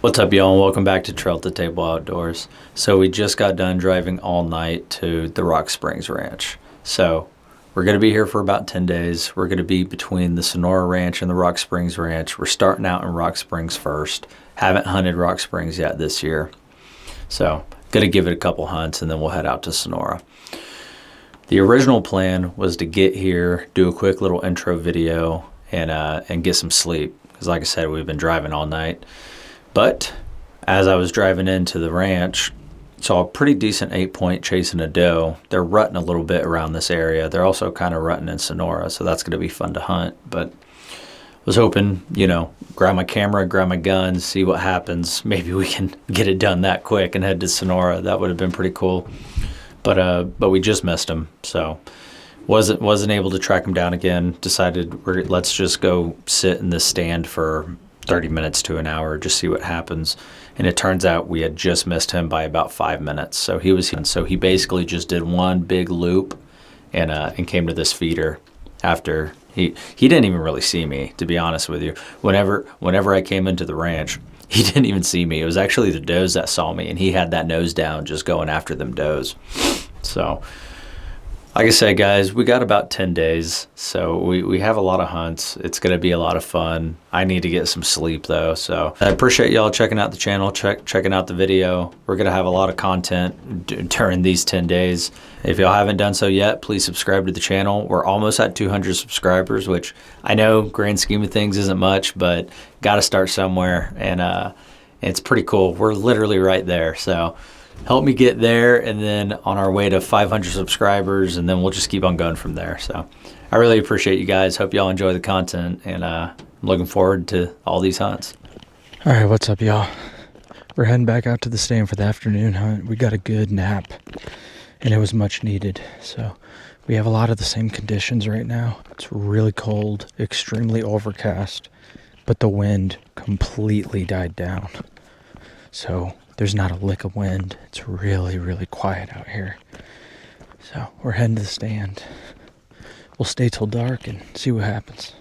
What's up, y'all, and welcome back to Trail to Table Outdoors. So we just got done driving all night to the Rocksprings Ranch. So we're going to be here for about 10 days. We're going to be between the Sonora Ranch and the Rocksprings Ranch. We're starting out in Rocksprings first. Haven't hunted Rocksprings yet this year. So going to give it a couple hunts, and then we'll head out to Sonora. The original plan was to get here, do a quick little intro video, and get some sleep. Because like I said, we've been driving all night. But as I was driving into the ranch, saw a pretty decent 8-point chasing a doe. They're rutting a little bit around this area. They're also kind of rutting in Sonora, so that's going to be fun to hunt. But was hoping, grab my camera, grab my guns, see what happens. Maybe we can get it done that quick and head to Sonora. That would have been pretty cool. But we just missed him, so wasn't able to track him down again. Decided let's just go sit in this stand for 30 minutes to an hour, just see what happens. And it turns out we had just missed him by about 5 minutes. So he basically just did one big loop and came to this feeder after he didn't even really see me, to be honest with you. Whenever I came into the ranch, he didn't even see me. It was actually the does that saw me, and he had that nose down just going after them does. So like I said, guys, we got about 10 days, so we have a lot of hunts. It's going to be a lot of fun. I need to get some sleep, though, so I appreciate y'all checking out the channel, checking out the video. We're going to have a lot of content during these 10 days. If y'all haven't done so yet, please subscribe to the channel. We're almost at 200 subscribers, which I know, grand scheme of things, isn't much, but got to start somewhere, and it's pretty cool. We're literally right there, so help me get there, and then on our way to 500 subscribers, and then we'll just keep on going from there. So I really appreciate you guys. Hope y'all enjoy the content, and I'm looking forward to all these hunts. All right, what's up, y'all? We're heading back out to the stand for the afternoon hunt. We got a good nap, and it was much needed. So we have a lot of the same conditions right now. It's really cold, extremely overcast, but the wind completely died down. So there's not a lick of wind. It's really, really quiet out here. So we're heading to the stand. We'll stay till dark and see what happens.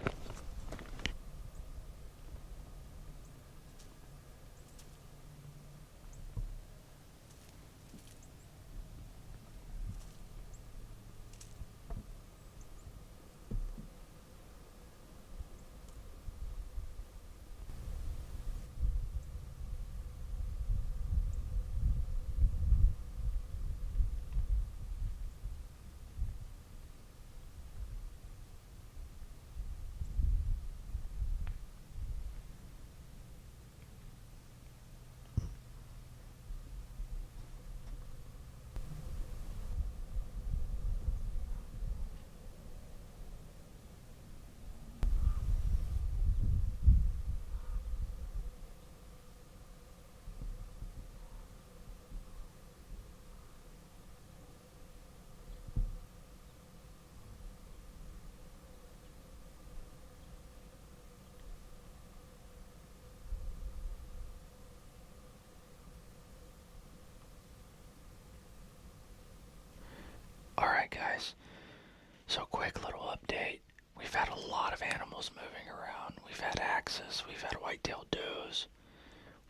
Alright guys, so quick little update. We've had a lot of animals moving around. We've had axes, we've had whitetail does.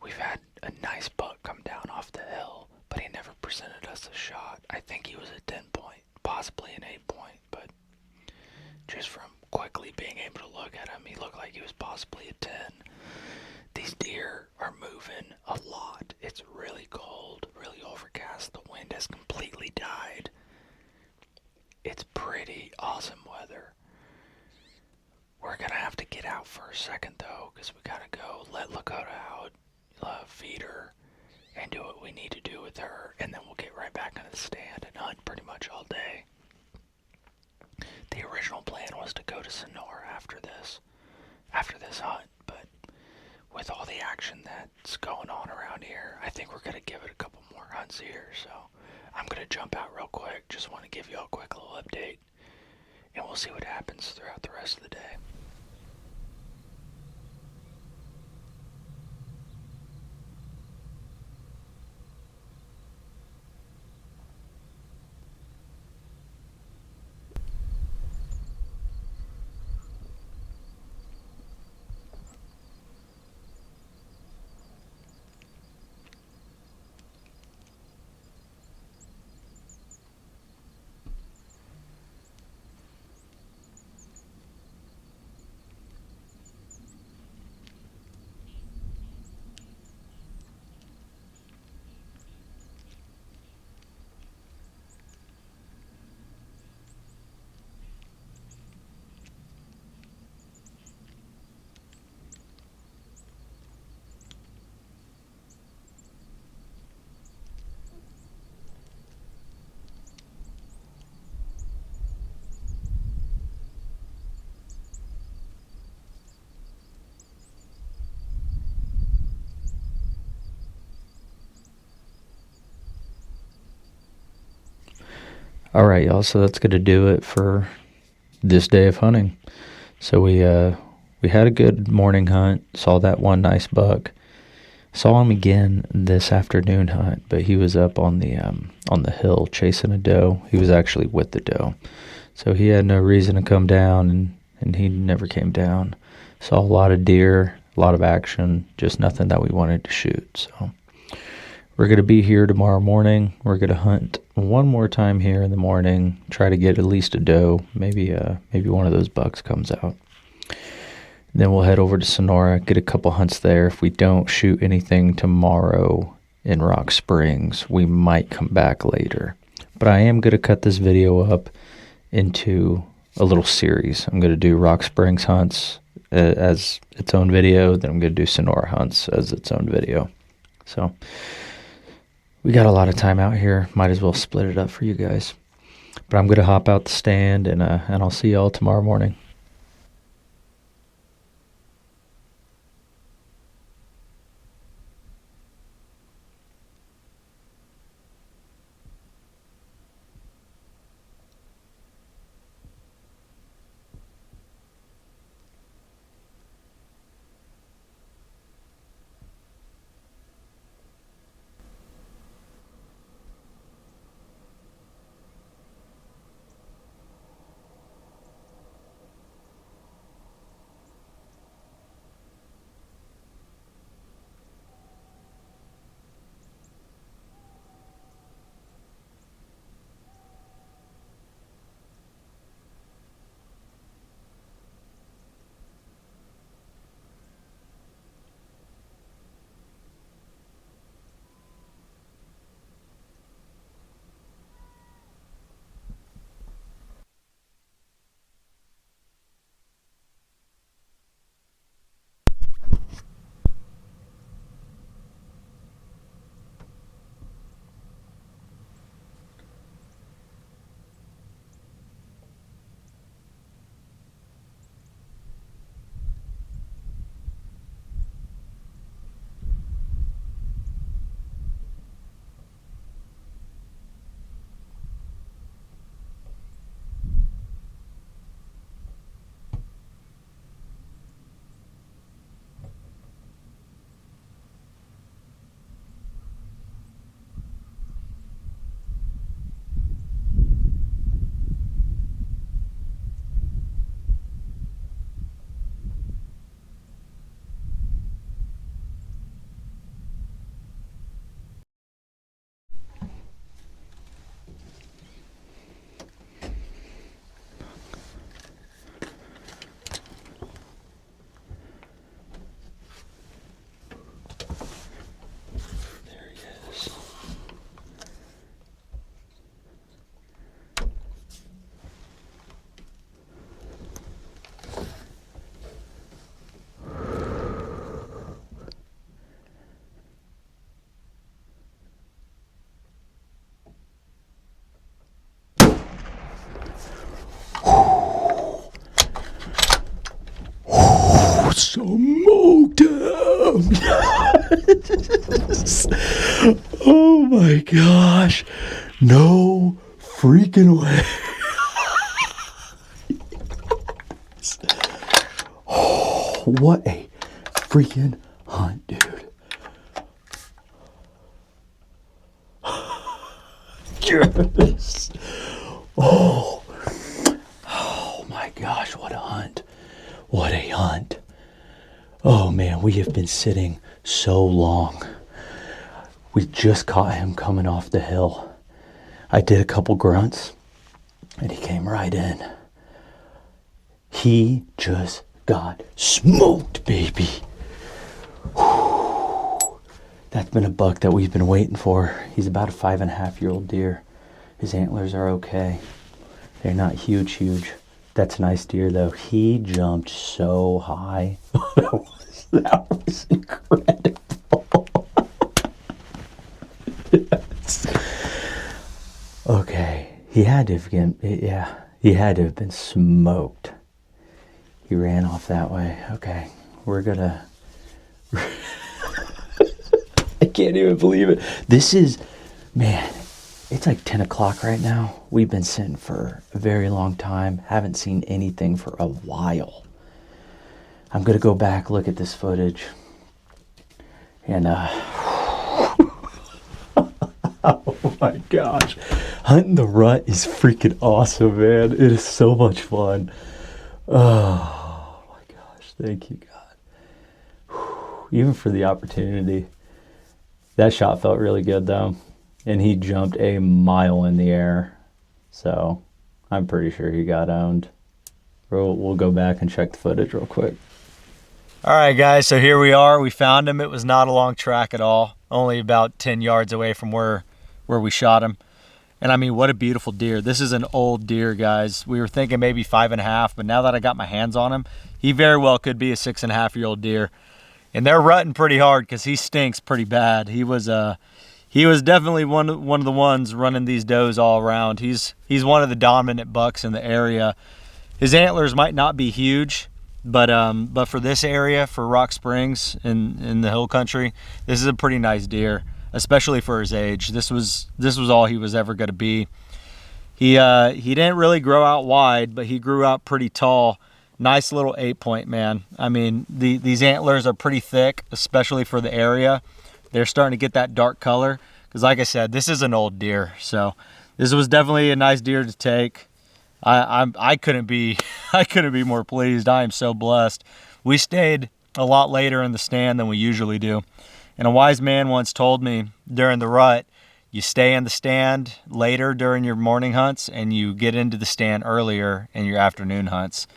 We've had a nice buck come down off the hill, but he never presented us a shot. I think he was a 10-point, possibly an 8-point, but just from quickly being able to look at him, he looked like he was possibly a 10. These deer are moving a lot. It's really cold, really overcast. The wind has completely died. It's pretty awesome weather. We're gonna have to get out for a second though, because we gotta go let Lakota out, feed her, and do what we need to do with her, and then we'll get right back on the stand and hunt pretty much all day. The original plan was to go to Sonora after this hunt, but with all the action that's going on around here, I think we're gonna give it a couple more hunts here, so I'm gonna jump out real quick. Just want to give you a quick little update, and we'll see what happens throughout the rest of the day. All right, y'all. So that's gonna do it for this day of hunting. So we had a good morning hunt. Saw that one nice buck. Saw him again this afternoon hunt, but he was up on the hill chasing a doe. He was actually with the doe, so he had no reason to come down, and he never came down. Saw a lot of deer, a lot of action, just nothing that we wanted to shoot. So we're gonna be here tomorrow morning. We're gonna hunt one more time here in the morning. Try to get at least a doe. Maybe one of those bucks comes out. Then we'll head over to Sonora, get a couple hunts there. If we don't shoot anything tomorrow in Rock Springs, we might come back later. But I am going to cut this video up into a little series. I'm going to do Rock Springs hunts as its own video. Then I'm going to do Sonora hunts as its own video. So we got a lot of time out here. Might as well split it up for you guys. But I'm going to hop out the stand, and I'll see y'all tomorrow morning. Smoked him! Yes! Oh my gosh! No freaking way! Yes. Oh, what a freaking hunt, dude! Yes! Oh my gosh! What a hunt! What a hunt! Oh man, we have been sitting so long. We just caught him coming off the hill. I did a couple grunts and he came right in. He just got smoked, baby. Whew. That's been a buck that we've been waiting for. He's about a 5.5-year-old deer. His antlers are okay. They're not huge. That's a nice deer though. He jumped so high. That was incredible. Yes. Okay, he had to have been smoked. He ran off that way. Okay, we're gonna. I can't even believe it. This is, man. It's like 10 o'clock right now. We've been sitting for a very long time. Haven't seen anything for a while. I'm going to go back, look at this footage. And, oh my gosh. Hunting the rut is freaking awesome, man. It is so much fun. Oh my gosh. Thank you, God. Even for the opportunity. That shot felt really good, though. And he jumped a mile in the air. So I'm pretty sure he got owned. We'll go back and check the footage real quick. All right, guys, so here we are. We found him. It was not a long track at all. Only about 10 yards away from where we shot him. And I mean, what a beautiful deer. This is an old deer, guys. We were thinking maybe 5.5, but now that I got my hands on him, he very well could be a 6.5-year-old deer. And they're rutting pretty hard because he stinks pretty bad. He was definitely one of the ones running these does all around. He's one of the dominant bucks in the area. His antlers might not be huge, but for this area, for Rocksprings in the hill country, this is a pretty nice deer, especially for his age. This was all he was ever going to be. He didn't really grow out wide, but he grew out pretty tall. Nice little 8-point, man. I mean, these antlers are pretty thick, especially for the area. They're starting to get that dark color because, like I said, this is an old deer. So this was definitely a nice deer to take. I couldn't be more pleased. I am so blessed. We stayed a lot later in the stand than we usually do. And a wise man once told me during the rut, you stay in the stand later during your morning hunts and you get into the stand earlier in your afternoon hunts.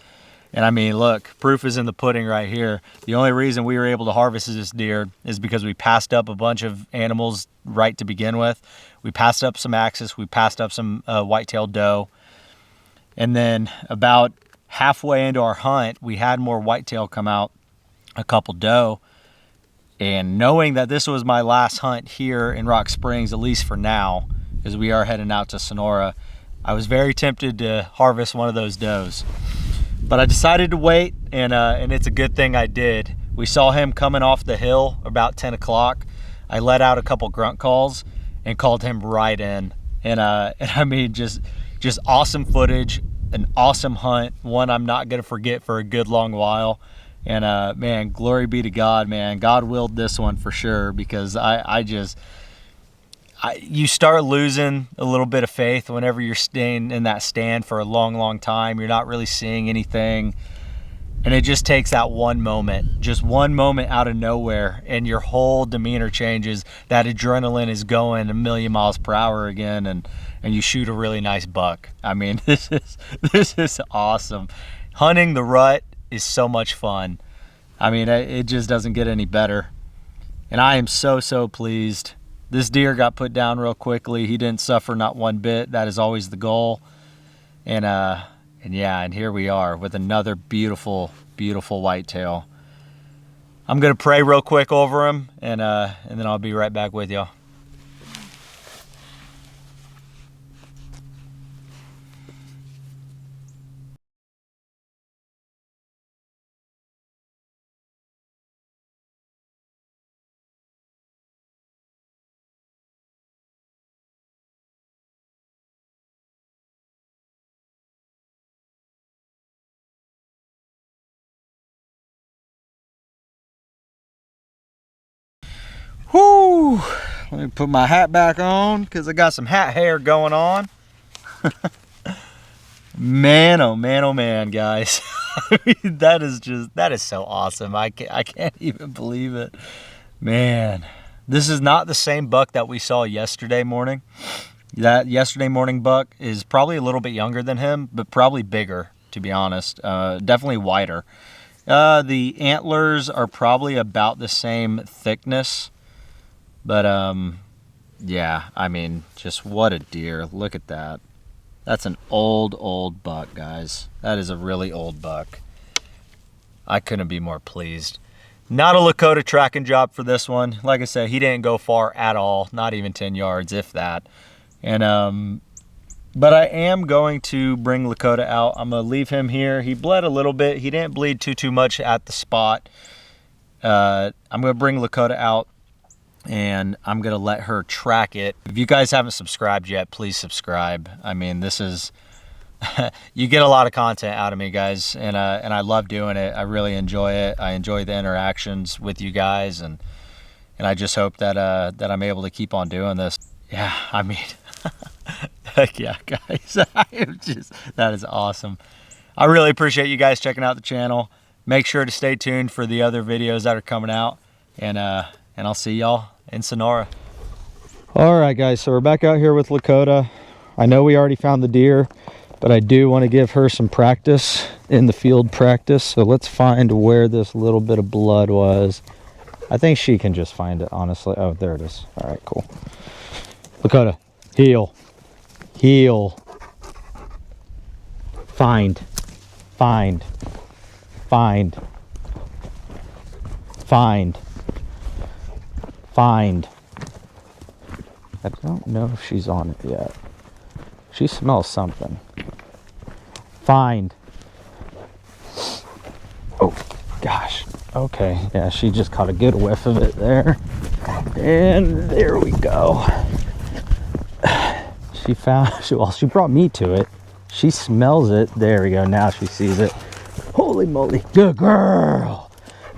And I mean, look, proof is in the pudding right here. The only reason we were able to harvest this deer is because we passed up a bunch of animals right to begin with. We passed up some axis. We passed up some whitetail doe. And then about halfway into our hunt, we had more whitetail come out, a couple doe. And knowing that this was my last hunt here in Rocksprings, at least for now, because we are heading out to Sonora, I was very tempted to harvest one of those does. But I decided to wait, and it's a good thing I did. We saw him coming off the hill about 10 o'clock. I let out a couple grunt calls and called him right in. And I mean, just awesome footage, an awesome hunt, one I'm not going to forget for a good long while. And man, glory be to God, man. God willed this one for sure, because you start losing a little bit of faith whenever you're staying in that stand for a long, long time. You're not really seeing anything. And it just takes that one moment, just one moment out of nowhere, and your whole demeanor changes. That adrenaline is going a million miles per hour again, and you shoot a really nice buck. I mean, this is awesome. Hunting the rut is so much fun. I mean, it just doesn't get any better. And I am so, so pleased. This deer got put down real quickly. He didn't suffer not one bit. That is always the goal. And yeah, and here we are with another beautiful, beautiful whitetail. I'm gonna pray real quick over him, and then I'll be right back with y'all. Whoo! Let me put my hat back on because I got some hat hair going on. Man, oh man, guys. I mean, that is so awesome. I can't even believe it. Man, this is not the same buck that we saw yesterday morning. That yesterday morning buck is probably a little bit younger than him, but probably bigger, to be honest. Definitely wider. The antlers are probably about the same thickness. But, yeah, I mean, just what a deer. Look at that. That's an old buck, guys. That is a really old buck. I couldn't be more pleased. Not a Lakota tracking job for this one. Like I said, he didn't go far at all. Not even 10 yards, if that. And, but I am going to bring Lakota out. I'm going to leave him here. He bled a little bit. He didn't bleed too much at the spot. I'm going to bring Lakota out and I'm gonna let her track it. If you guys haven't subscribed yet, please subscribe. I mean, this is, you get a lot of content out of me, guys, and I love doing it. I really enjoy it. I enjoy the interactions with you guys, and I just hope that that I'm able to keep on doing this. Yeah, I mean, heck yeah, guys. That is awesome. I really appreciate you guys checking out the channel. Make sure to stay tuned for the other videos that are coming out, and I'll see y'all in Sonora. All right, guys, so we're back out here with Lakota. I know we already found the deer, but I do want to give her some practice, in the field practice. So let's find where this little bit of blood was. I think she can just find it, honestly. Oh, there it is. All right, cool. Lakota, heel, heel, find, find, find, find, find. I don't know if she's on it yet. She smells something. Find. Oh, gosh. Okay, yeah, she just caught a good whiff of it there. And there we go. She found, well, she brought me to it. She smells it. There we go, now she sees it. Holy moly. Good girl.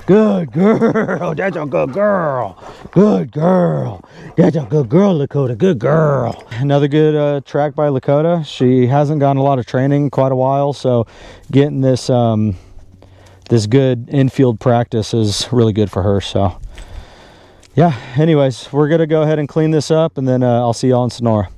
Good girl. That's a good girl. Good girl. That's a good girl, Lakota. Good girl. Another good track by Lakota. She hasn't gotten a lot of training in quite a while, so getting this this good infield practice is really good for her. So yeah, anyways, we're gonna go ahead and clean this up, and then I'll see y'all in Sonora.